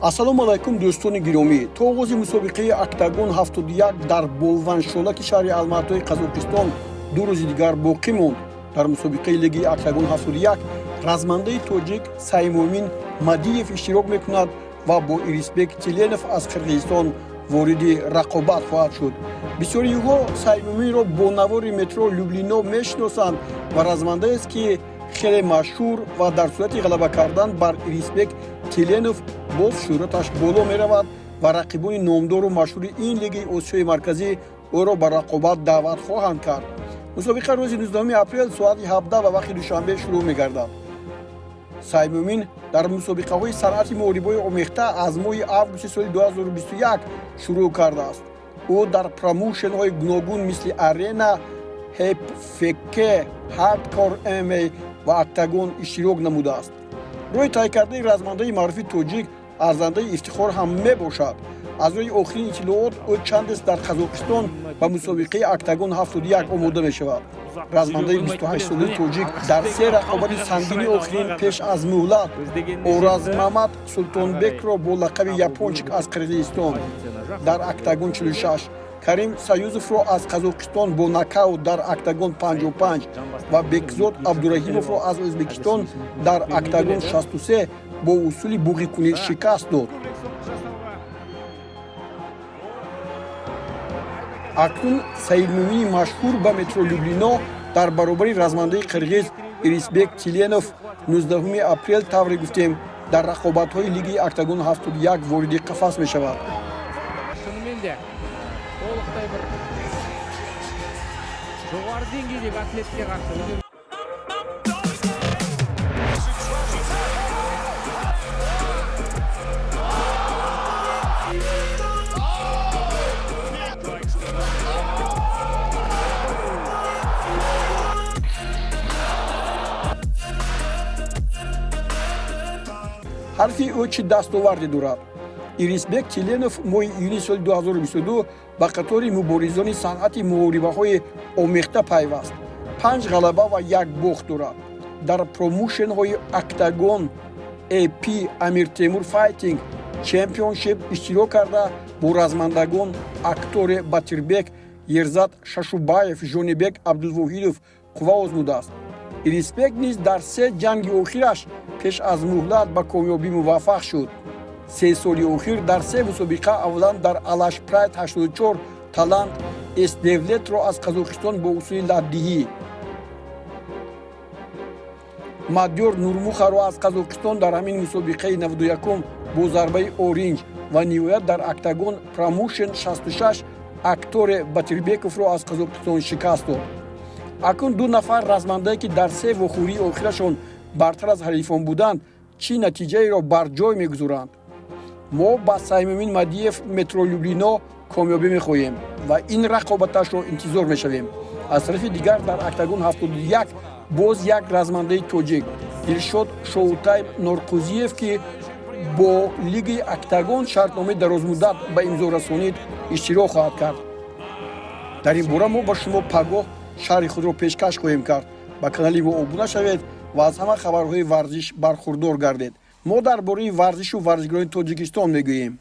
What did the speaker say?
ассалому алайкум дӯстони гиромӣ. То оғози мусобиқаи октагон 71 дар болваншолаки шаҳри Алматои Қазоқистон ду рӯзи дигар боқӣ монд. Дар мусобиқаи лиги октагон 71 размандаи тоҷик Саймомин Мадиев иштирок мекунад ва бо Ирисбек Тиленов аз Қирғизистон вориди рақобат хоҳад шуд. Бисёриҳо Саймоминро бо навори метро Люблино мешиносанд ва размандаест ки хеле машҳур ва дар сурати ғалаба кардан бар Ирисбек Тиленов боз шӯҳраташ боло меравад ва рақибони номдору машҳури ин лиги Осиёи Марказӣ ӯро ба рақобат даъват хоҳанд кард. Мусобиқа рӯзи 19 апрел соати 17 ва вақти душанбе шурӯъ мегардад. Саймомин дар мусобиқаҳои санъати муҳорибаҳои омехта аз моҳи августи соли 2021 шурӯъ кардааст. ӯ дар промоушенҳои гуногун мисли Арена, ҳПФК, Hardcore MMA ва Октагон иштирок намудааст. рӯи тайкардаи размандаи маъруфи тоҷик арзандаи ифтихор ҳам мебошад. аз рӯи охирин иттилоот ӯ чандест дар Қазоқистон ба мусобиқаи Октагон 71 омода мешавад. размандаи 28 солаи тоҷик дар се рақобати сангини охирин пеш аз муҳлат Оразмамад Султонбекро бо лақаби япончик аз Қирғизистон дар Октагон 46, Карим Саюзовро аз Қазоқистон бо нокаут дар Октагон 55 ва Бекзод Абдураҳимовро аз Ӯзбекистон дар Октагон 63 бо усули буғикунӣ шикаст дод. акнун Саймомини машҳур ба метро Люблино дар баробари размандаи қирғиз Ирисбек Тиленов 19 апрел тавре гуфтем дар рақобатҳои лиги Октагон 71 вориди қафас мешавад. Толықтай бір жоғары деңгейдегі атлетке қарсы ҳарфи ӯ чӣ дастоварде дорад? Ирисбек Тиленов моҳи июни соли 2022 ба қатори муборизони санъати муҳорибаҳои омехта пайваст. 5 ғалаба ва 1 бохт дорад. дар промоушенҳои Октагон, AP Амир Темур Файтинг Чемпионшип иштирок карда бо размандагон Акторе Батирбек, Ерзат Шашубаев, Жонибек Абдулвоҳидов қувва озмудааст. Ирисбек низ дар се ҷанги охираш пеш аз муҳлат ба комёбӣ муваффақ шуд. 3 соли охир дар се мусобиқа аввалан дар Алаш Прайд 84 талант Эсдевлетро аз Қазоқистон бо усули латдиҳӣ, Мадёр Нурмухаро аз Қазоқистон дар ҳамин мусобиқаи 91 бо зарбаи оринҷ ва ниҳоят дар Октагон промоушен 66 Акторе Батирбековро аз Қазоқистон шикаст дод. акнун ду нафар размандае ки дар се вохӯрии охирашон бартар аз ҳарифон буданд чӣ натиҷаеро бар ҷой мегузоранд? мо ба Саймомин Мадиев метро Люблино комёбӣ мехоҳем ва ин рақобаташро интизор мешавем. аз тарафи дигар дар Октагон 71 боз як размандаи тоҷик Дилшод Шоутайб Норқузиев ки бо лиги Октагон шартномаи дарозмуддат ба имзо расонид иштирок хоҳад кард. дар ин бора мо ба шумо пагоҳ шарҳи худро пешкаш хоҳем кард. ба канали мо обуна шавед ва аз ҳама хабарҳои варзиш бархурдор гардед. мо дар бораи варзишу варзишгарони Тоҷикистон мегӯем.